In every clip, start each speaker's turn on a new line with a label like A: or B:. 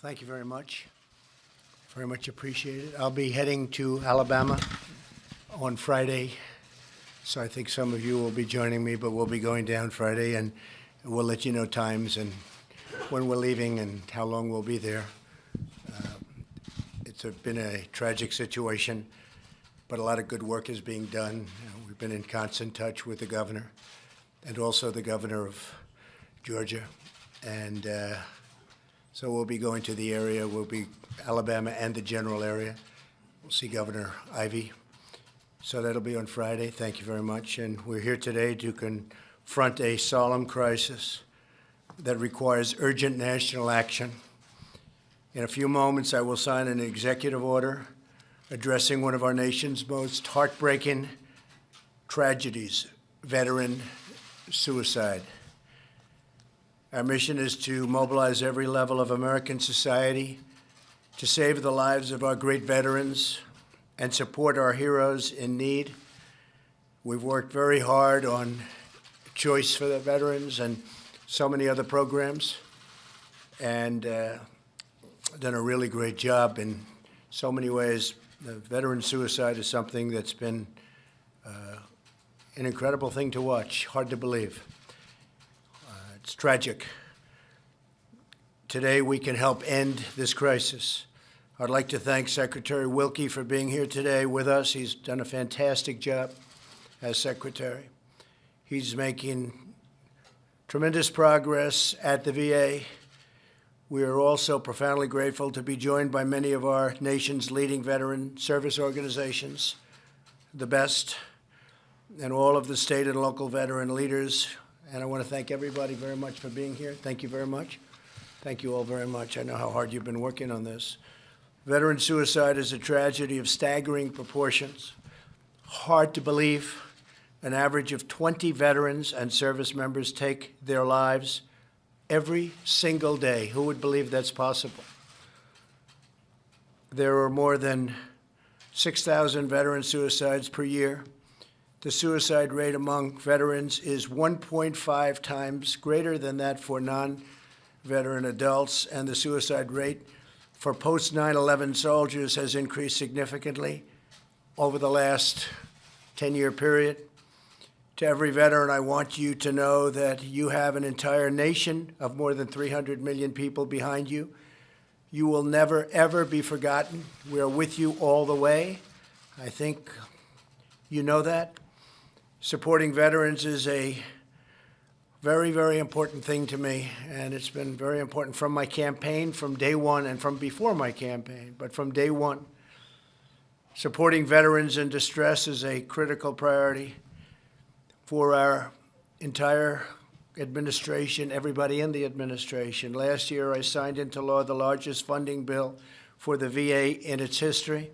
A: Thank you very much. Very much appreciated. I'll be heading to Alabama on Friday, so I think some of you will be joining me, but we'll be going down Friday, and we'll let you know times and when we're leaving and how long we'll be there. It's been a tragic situation, but a lot of good work is being done. We've been in constant touch with the governor and also the governor of Georgia, and so we'll be going to the area. We'll be Alabama and the general area. We'll see Governor Ivey. So that'll be on Friday. Thank you very much. And we're here today to confront a solemn crisis that requires urgent national action. In a few moments, I will sign an executive order addressing one of our nation's most heartbreaking tragedies, veteran suicide. Our mission is to mobilize every level of American society to save the lives of our great veterans and support our heroes in need. We've worked very hard on Choice for the Veterans and so many other programs, and done a really great job in so many ways. The veteran suicide is something that's been an incredible thing to watch, hard to believe. It's tragic. Today, we can help end this crisis. I'd like to thank Secretary Wilkie for being here today with us. He's done a fantastic job as Secretary. He's making tremendous progress at the VA. We are also profoundly grateful to be joined by many of our nation's leading veteran service organizations, the best, and all of the state and local veteran leaders. And I want to thank everybody very much for being here. Thank you very much. Thank you all very much. I know how hard you've been working on this. Veteran suicide is a tragedy of staggering proportions. Hard to believe. An average of 20 veterans and service members take their lives every single day. Who would believe that's possible? There are more than 6,000 veteran suicides per year. The suicide rate among veterans is 1.5 times greater than that for non-veteran adults, and the suicide rate for post-9/11 soldiers has increased significantly over the last 10-year period. To every veteran, I want you to know that you have an entire nation of more than 300 million people behind you. You will never, ever be forgotten. We are with you all the way. I think you know that. Supporting veterans is a very, very important thing to me, and it's been very important from my campaign, from day one, and from before my campaign, but from day one. Supporting veterans in distress is a critical priority for our entire administration, everybody in the administration. Last year, I signed into law the largest funding bill for the VA in its history,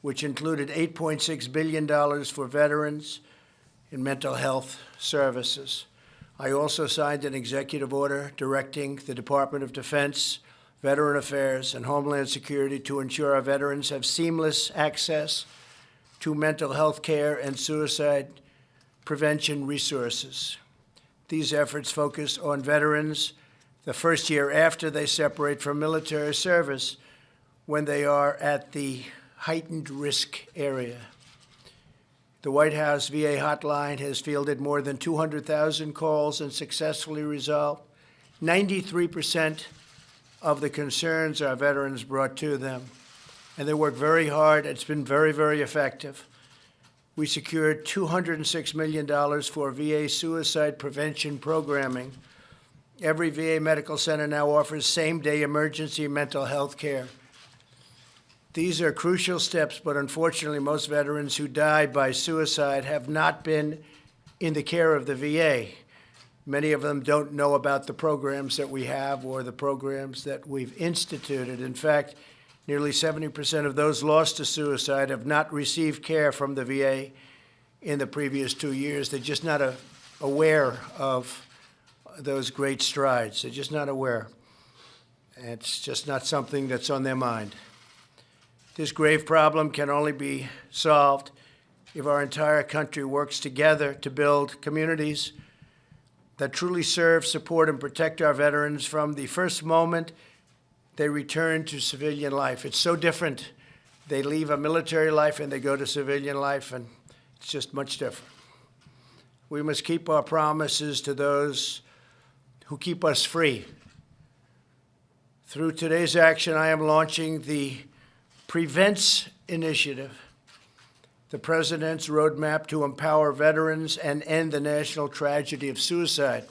A: which included $8.6 billion for veterans in mental health services. I also signed an executive order directing the Department of Defense, Veteran Affairs, and Homeland Security to ensure our veterans have seamless access to mental health care and suicide prevention resources. These efforts focus on veterans the first year after they separate from military service, when they are at the heightened risk area. The White House VA hotline has fielded more than 200,000 calls and successfully resolved 93% of the concerns our veterans brought to them. And they work very hard. It's been very, very effective. We secured $206 million for VA suicide prevention programming. Every VA medical center now offers same-day emergency mental health care. These are crucial steps, but unfortunately, most veterans who die by suicide have not been in the care of the VA. Many of them don't know about the programs that we have or the programs that we've instituted. In fact, nearly 70% of those lost to suicide have not received care from the VA in the previous 2 years. They're just not aware of those great strides. They're just not aware. It's just not something that's on their mind. This grave problem can only be solved if our entire country works together to build communities that truly serve, support, and protect our veterans from the first moment they return to civilian life. It's so different. They leave a military life and they go to civilian life, and it's just much different. We must keep our promises to those who keep us free. Through today's action, I am launching the Prevents Initiative, the President's roadmap to empower veterans and end the national tragedy of suicide.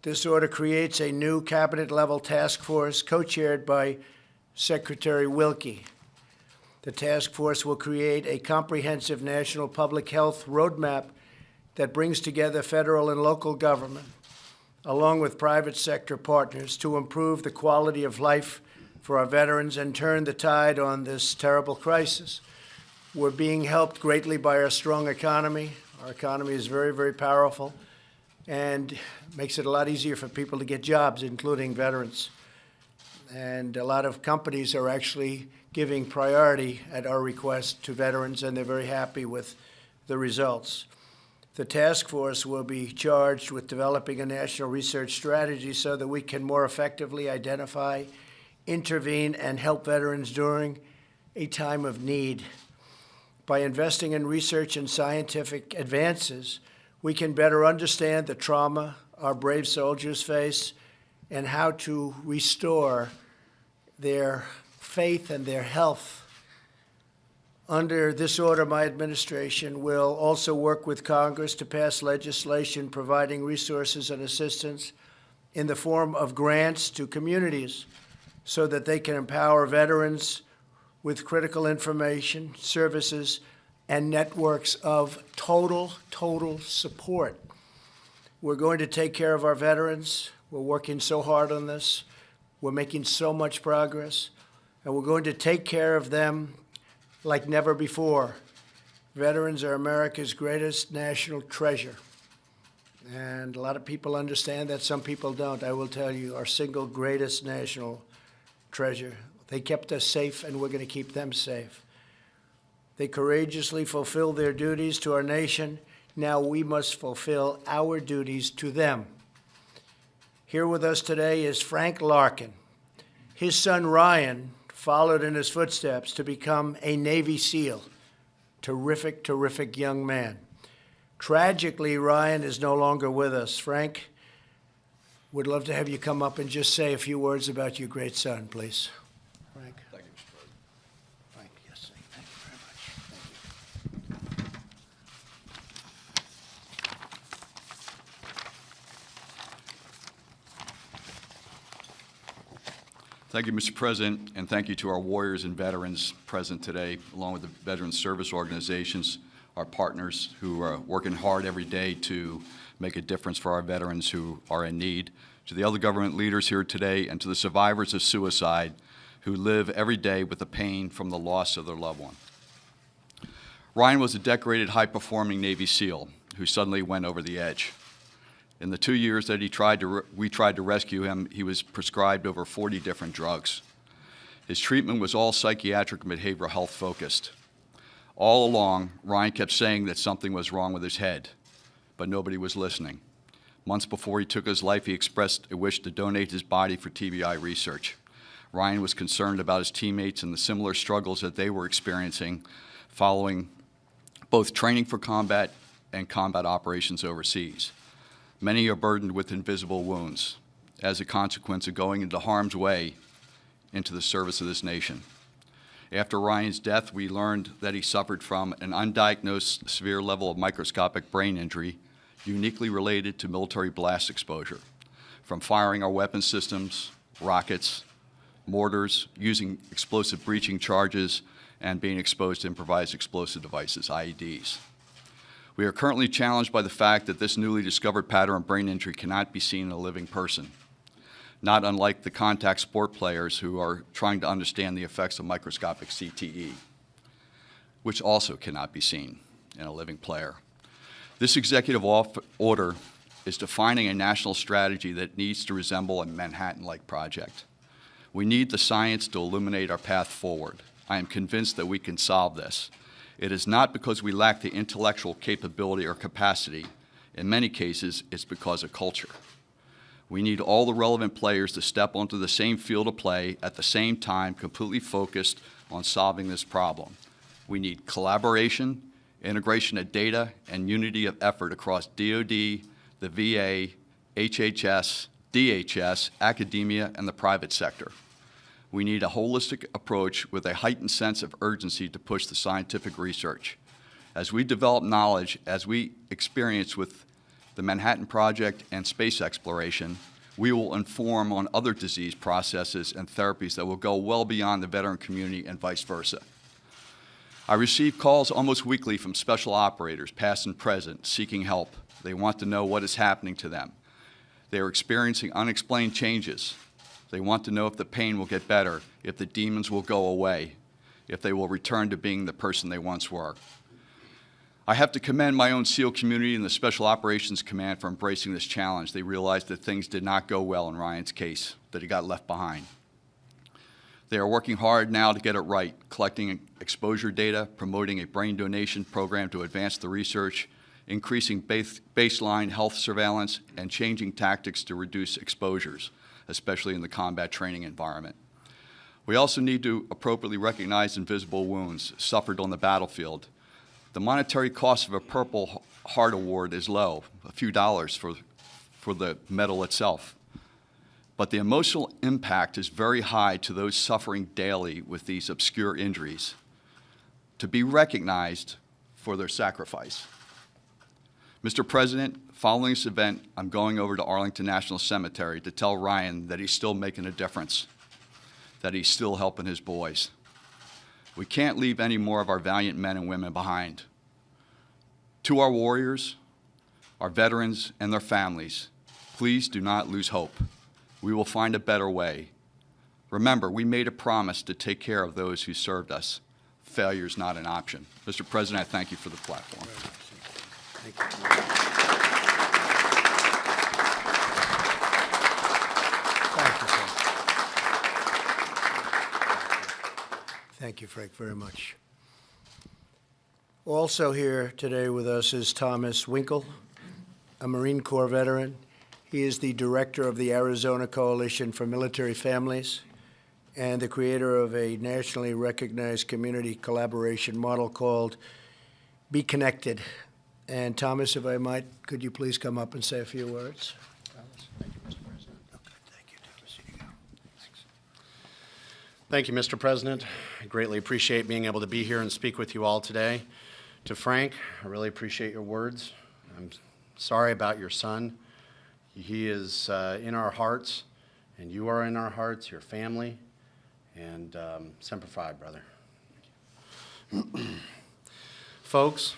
A: This order creates a new cabinet-level task force co-chaired by Secretary Wilkie. The task force will create a comprehensive national public health roadmap that brings together federal and local government, along with private sector partners, to improve the quality of life for our veterans and turn the tide on this terrible crisis. We're being helped greatly by our strong economy. Our economy is very, very powerful and makes it a lot easier for people to get jobs, including veterans. And a lot of companies are actually giving priority at our request to veterans, and they're very happy with the results. The task force will be charged with developing a national research strategy so that we can more effectively identify, intervene, and help veterans during a time of need. By investing in research and scientific advances, we can better understand the trauma our brave soldiers face and how to restore their faith and their health. Under this order, my administration will also work with Congress to pass legislation providing resources and assistance in the form of grants to communities so that they can empower veterans with critical information, services, and networks of total support. We're going to take care of our veterans. We're working so hard on this. We're making so much progress. And we're going to take care of them like never before. Veterans are America's greatest national treasure. And a lot of people understand that, some people don't. I will tell you, our single greatest national treasure. They kept us safe, and we're going to keep them safe. They courageously fulfilled their duties to our nation. Now we must fulfill our duties to them. Here with us today is Frank Larkin. His son Ryan followed in his footsteps to become a Navy SEAL. Terrific, terrific young man. Tragically, Ryan is no longer with us. Frank, would love to have you come up and just say a few words about your great son, please. Frank.
B: Thank you, Mr. President.
A: Frank, yes, thank you very much. Thank you.
B: Thank you, Mr. President, and thank you to our warriors and veterans present today, along with the veteran service organizations, our partners who are working hard every day to make a difference for our veterans who are in need, to the other government leaders here today, and to the survivors of suicide who live every day with the pain from the loss of their loved one. Ryan was a decorated, high-performing Navy SEAL who suddenly went over the edge. In the 2 years that we tried to rescue him, he was prescribed over 40 different drugs. His treatment was all psychiatric and behavioral health focused. All along, Ryan kept saying that something was wrong with his head, but nobody was listening. Months before he took his life, he expressed a wish to donate his body for TBI research. Ryan was concerned about his teammates and the similar struggles that they were experiencing following both training for combat and combat operations overseas. Many are burdened with invisible wounds as a consequence of going into harm's way into the service of this nation. After Ryan's death, we learned that he suffered from an undiagnosed severe level of microscopic brain injury uniquely related to military blast exposure, from firing our weapon systems, rockets, mortars, using explosive breaching charges, and being exposed to improvised explosive devices, IEDs. We are currently challenged by the fact that this newly discovered pattern of brain injury cannot be seen in a living person, not unlike the contact sport players who are trying to understand the effects of microscopic CTE, which also cannot be seen in a living player. This executive order is defining a national strategy that needs to resemble a Manhattan-like project. We need the science to illuminate our path forward. I am convinced that we can solve this. It is not because we lack the intellectual capability or capacity. In many cases, it's because of culture. We need all the relevant players to step onto the same field of play at the same time, completely focused on solving this problem. We need collaboration, integration of data, and unity of effort across DoD, the VA, HHS, DHS, academia, and the private sector. We need a holistic approach with a heightened sense of urgency to push the scientific research. As we develop knowledge, as we experience with the Manhattan Project and space exploration, we will inform on other disease processes and therapies that will go well beyond the veteran community and vice versa. I receive calls almost weekly from special operators, past and present, seeking help. They want to know what is happening to them. They are experiencing unexplained changes. They want to know if the pain will get better, if the demons will go away, if they will return to being the person they once were. I have to commend my own SEAL community and the Special Operations Command for embracing this challenge. They realized that things did not go well in Ryan's case, that he got left behind. They are working hard now to get it right, collecting exposure data, promoting a brain donation program to advance the research, increasing baseline health surveillance, and changing tactics to reduce exposures, especially in the combat training environment. We also need to appropriately recognize invisible wounds suffered on the battlefield. The monetary cost of a Purple Heart Award is low, a few dollars for the medal itself. But the emotional impact is very high to those suffering daily with these obscure injuries, to be recognized for their sacrifice. Mr. President, following this event, I'm going over to Arlington National Cemetery to tell Ryan that he's still making a difference, that he's still helping his boys. We can't leave any more of our valiant men and women behind. To our warriors, our veterans, and their families, please do not lose hope. We will find a better way. Remember, we made a promise to take care of those who served us. Failure is not an option. Mr. President, I thank you for the platform.
A: Thank you. Thank you, Frank, very much. Also here today with us is Thomas Winkle, a Marine Corps veteran. He is the director of the Arizona Coalition for Military Families and the creator of a nationally recognized community collaboration model called Be Connected. And Thomas, if I might, could you please come up and say a few words? Thomas. Thank you, Mr. President. Okay, thank you, Thomas. Here you go. Thanks.
C: Thank you, Mr. President. I greatly appreciate being able to be here and speak with you all today. To Frank, I really appreciate your words. I'm sorry about your son. He is in our hearts, and you are in our hearts, your family, and Semper Fi, brother. Folks,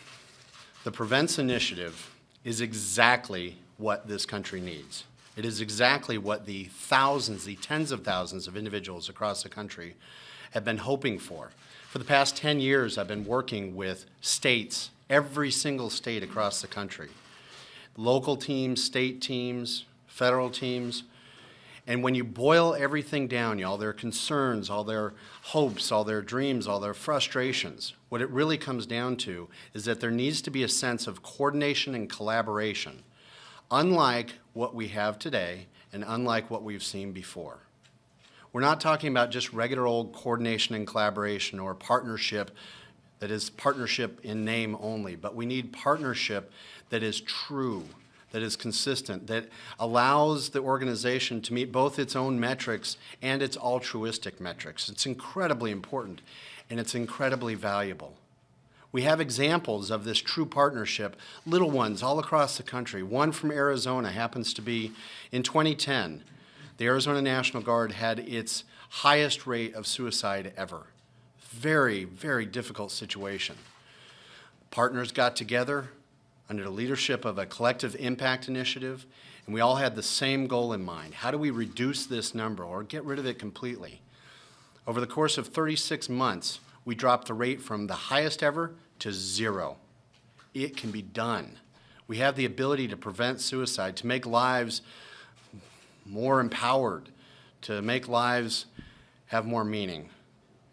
C: the Prevents Initiative is exactly what this country needs. It is exactly what the thousands, the tens of thousands of individuals across the country have been hoping for. For the past 10 years, I've been working with states, every single state across the country, local teams, state teams, federal teams. And when you boil everything down, all their concerns, all their hopes, all their dreams, all their frustrations, what it really comes down to is that there needs to be a sense of coordination and collaboration, unlike what we have today and unlike what we've seen before. We're not talking about just regular old coordination and collaboration or partnership that is partnership in name only, but we need partnership that is true, that is consistent, that allows the organization to meet both its own metrics and its altruistic metrics. It's incredibly important, and it's incredibly valuable. We have examples of this true partnership, little ones all across the country. One from Arizona happens to be in 2010. The Arizona National Guard had its highest rate of suicide ever. Very, very difficult situation. Partners got together under the leadership of a collective impact initiative, and we all had the same goal in mind. How do we reduce this number or get rid of it completely? Over the course of 36 months, we dropped the rate from the highest ever to 0. It can be done. We have the ability to prevent suicide, to make lives more empowered, to make lives have more meaning,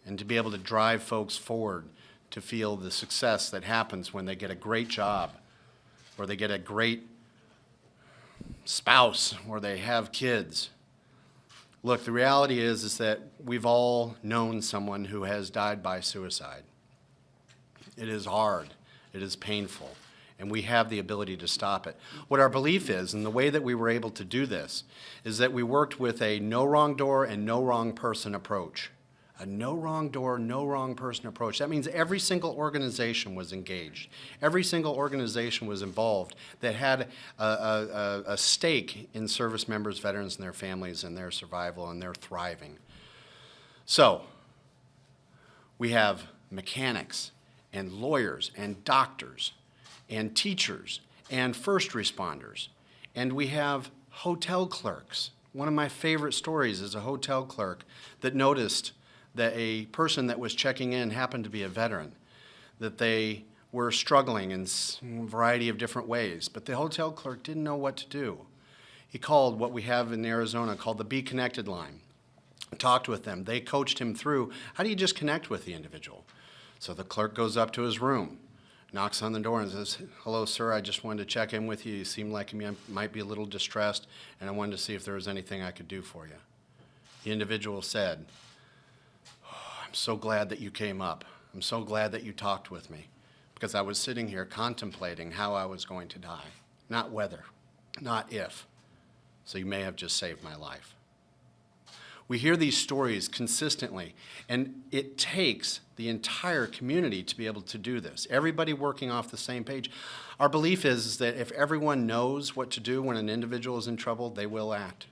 C: and to be able to drive folks forward to feel the success that happens when they get a great job or they get a great spouse or they have kids. Look, the reality is that we've all known someone who has died by suicide. It is hard, it is painful, and we have the ability to stop it. What our belief is, and the way that we were able to do this, is that we worked with a no wrong door and no wrong person approach. A no wrong door, no wrong person approach. That means every single organization was engaged. Every single organization was involved that had a stake in service members, veterans, and their families, and their survival and their thriving. So, we have mechanics and lawyers and doctors and teachers and first responders. And we have hotel clerks. One of my favorite stories is a hotel clerk that noticed that a person that was checking in happened to be a veteran, that they were struggling in a variety of different ways, but the hotel clerk didn't know what to do. He called what we have in Arizona called the Be Connected line, talked with them. They coached him through, how do you just connect with the individual? So the clerk goes up to his room, knocks on the door and says, "Hello, sir, I just wanted to check in with you. You seem like you might be a little distressed, and I wanted to see if there was anything I could do for you." The individual said, "I'm so glad that you came up. I'm so glad that you talked with me, because I was sitting here contemplating how I was going to die, not whether, not if. So you may have just saved my life." We hear these stories consistently, and it takes the entire community to be able to do this. Everybody working off the same page. Our belief is that if everyone knows what to do when an individual is in trouble, they will act,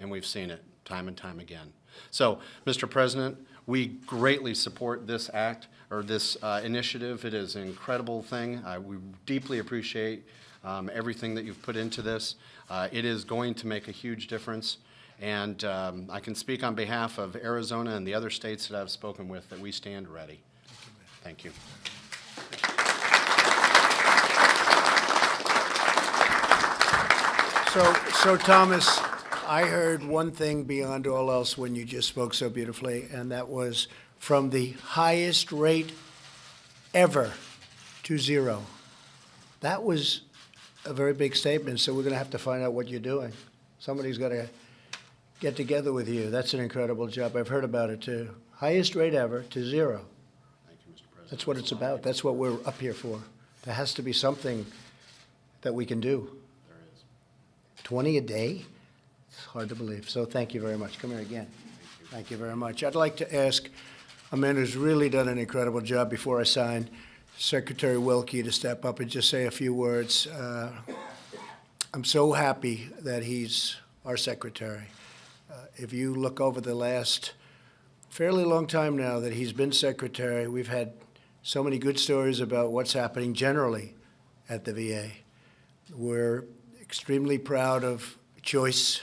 C: and we've seen it time and time again. So, Mr. President, we greatly support this act, or this initiative. It is an incredible thing. We deeply appreciate everything that you've put into this. It is going to make a huge difference. And I can speak on behalf of Arizona and the other states that I've spoken with that we stand ready. Thank you.
A: So Thomas, I heard one thing beyond all else when you just spoke so beautifully, and that was from the highest rate ever to zero. That was a very big statement, so we're going to have to find out what you're doing. Somebody's got to get together with you. That's an incredible job. I've heard about it too. Highest rate ever to zero.
C: Thank you, Mr. President.
A: That's what it's about. That's what we're up here for. There has to be something that we can do.
C: There is.
A: 20 a day? It's hard to believe. So thank you very much. Come here again. Thank you very much. I'd like to ask a man who's really done an incredible job before I sign, Secretary Wilkie, to step up and just say a few words. I'm so happy that he's our secretary. If you look over the last fairly long time now that he's been secretary, we've had so many good stories about what's happening generally at the VA. We're extremely proud of Choice.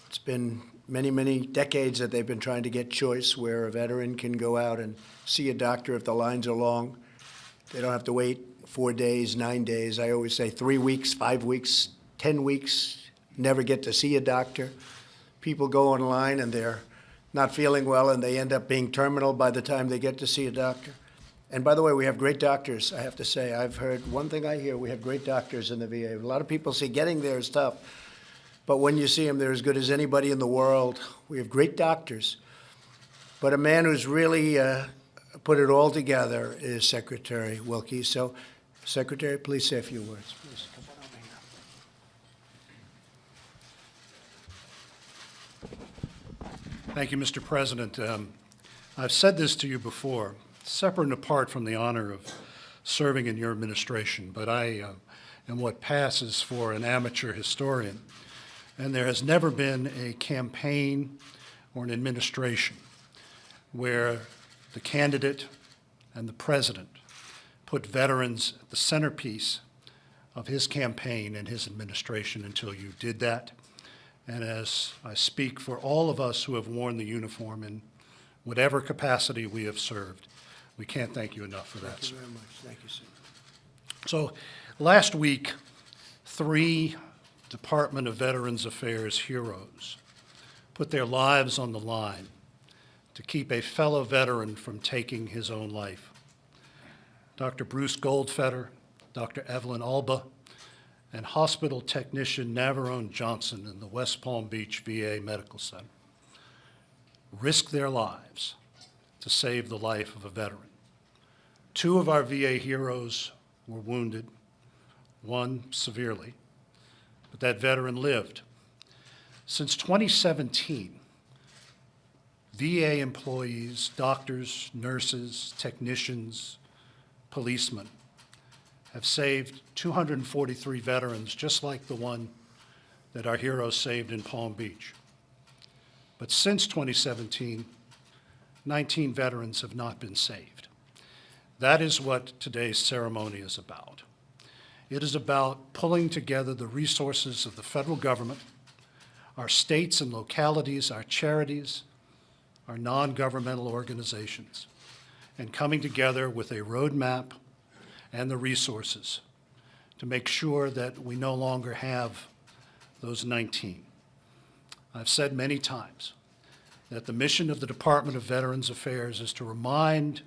A: It's been many, many decades that they've been trying to get Choice, where a veteran can go out and see a doctor if the lines are long. They don't have to wait 4 days, 9 days. I always say 3 weeks, 5 weeks, 10 weeks, never get to see a doctor. People go online and they're not feeling well and they end up being terminal by the time they get to see a doctor. And by the way, we have great doctors, I have to say. I've heard one thing I hear, we have great doctors in the VA. A lot of people say getting there is tough, but when you see them, they're as good as anybody in the world. We have great doctors. But a man who's really put it all together is Secretary Wilkie. So, Secretary, please say a few words, please. Come on over here.
D: Thank you, Mr. President. I've said this to you before, separate and apart from the honor of serving in your administration, but I am what passes for an amateur historian. And there has never been a campaign or an administration where the candidate and the president put veterans at the centerpiece of his campaign and his administration until you did that. And as I speak for all of us who have worn the uniform in whatever capacity we have served, we can't thank you enough for that,
A: Thank
D: sir.
A: you very much. Thank you, sir.
D: So last week, 3 Department of Veterans Affairs heroes put their lives on the line to keep a fellow veteran from taking his own life. Dr. Bruce Goldfeder, Dr. Evelyn Alba, and hospital technician Navarone Johnson in the West Palm Beach VA Medical Center risked their lives to save the life of a veteran. 2 of our VA heroes were wounded, one severely, but that veteran lived. Since 2017, VA employees, doctors, nurses, technicians, policemen have saved 243 veterans just like the one that our heroes saved in Palm Beach. But since 2017, 19 veterans have not been saved. That is what today's ceremony is about. It is about pulling together the resources of the federal government, our states and localities, our charities, our non-governmental organizations, and coming together with a roadmap and the resources to make sure that we no longer have those 19. I've said many times that the mission of the Department of Veterans Affairs is to remind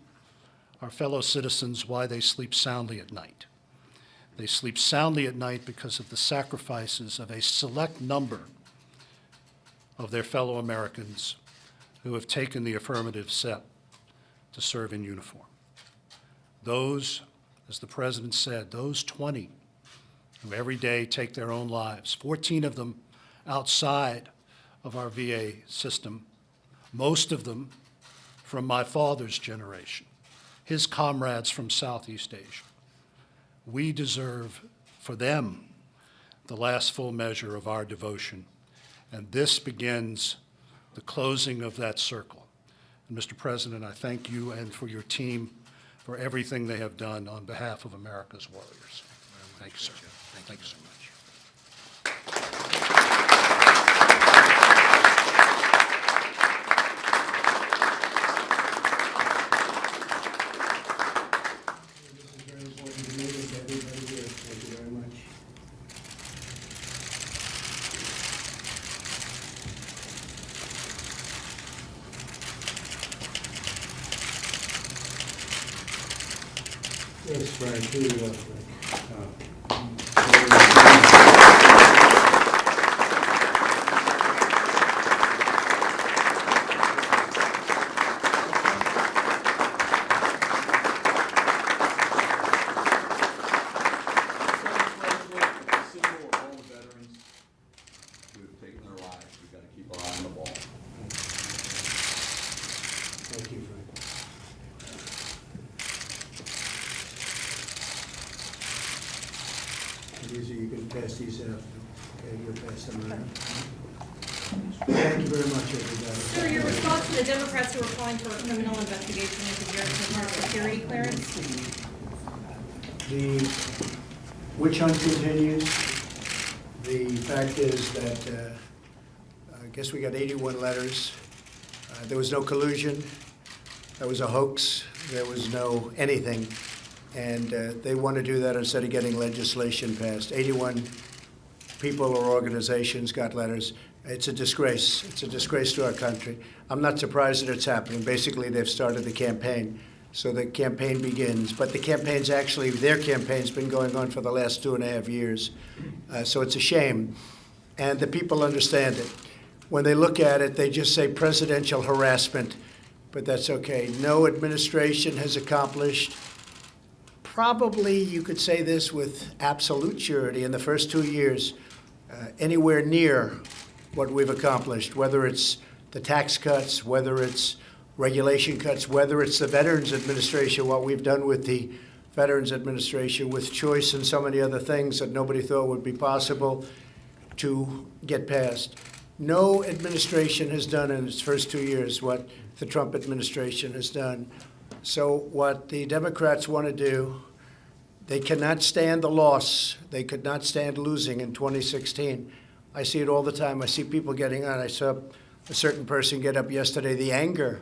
D: our fellow citizens why they sleep soundly at night. They sleep soundly at night because of the sacrifices of a select number of their fellow Americans who have taken the affirmative step to serve in uniform. Those, as the President said, those 20 who every day take their own lives, 14 of them outside of our VA system, most of them from my father's generation, his comrades from Southeast Asia. We deserve for them the last full measure of our devotion, and this begins the closing of that circle. And Mr. President, I thank you and for your team for everything they have done on behalf of America's warriors. Thank you, sir. Thank you so much.
A: This is very important to me and to everybody here. Thank you very much. Yes, Frank, here you go, Frank.
B: Symbol of all the veterans who have taken their lives. We've got to keep our eye on the ball.
A: Thank you, Frank. These are, you can pass these out. Okay, you'll pass them around. Thank you very much, everybody.
E: Sir, your response to the Democrats who are calling for a criminal investigation into Garrison Park security clearance?
A: The witch hunt continues. The fact is that I guess we got 81 letters. There was no collusion. There was a hoax. There was no anything. And they want to do that instead of getting legislation passed. 81 people or organizations got letters. It's a disgrace. It's a disgrace to our country. I'm not surprised that it's happening. Basically, they've started the campaign. So the campaign begins. But the campaign's actually, their campaign's been going on for the last 2.5 years. So it's a shame. And the people understand it. When they look at it, they just say presidential harassment. But that's okay. No administration has accomplished, probably you could say this with absolute surety, in the first 2 years, anywhere near what we've accomplished, whether it's the tax cuts, whether it's regulation cuts, whether it's the Veterans Administration, what we've done with the Veterans Administration with choice and so many other things that nobody thought would be possible to get passed. No administration has done in its first 2 years what the Trump administration has done. So what the Democrats want to do, they cannot stand the loss. They could not stand losing in 2016. I see it all the time. I see people getting on. I saw a certain person get up yesterday, the anger,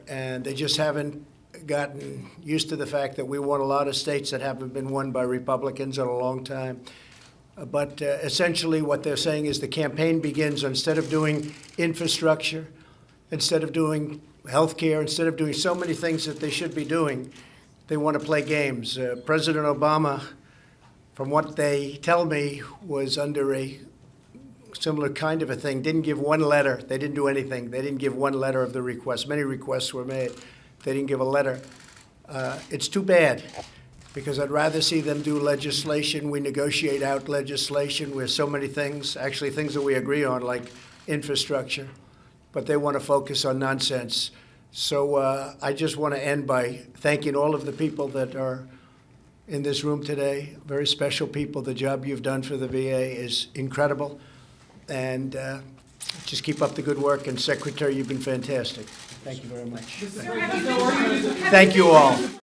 A: and they just haven't gotten used to the fact that we won a lot of states that haven't been won by Republicans in a long time. But essentially what they're saying is the campaign begins, instead of doing infrastructure, instead of doing health care, instead of doing so many things that they should be doing, they want to play games. President Obama from what they tell me, was under a similar kind of a thing, didn't give one letter. They didn't do anything. They didn't give one letter of the request. Many requests were made. They didn't give a letter. It's too bad, because I'd rather see them do legislation. We negotiate out legislation where so many things, actually things that we agree on, like infrastructure, but they want to focus on nonsense. So I just want to end by thanking all of the people that are in this room today, very special people. The job you've done for the VA is incredible. And just keep up the good work. And Secretary, you've been fantastic. Thank you very much. Thank you all.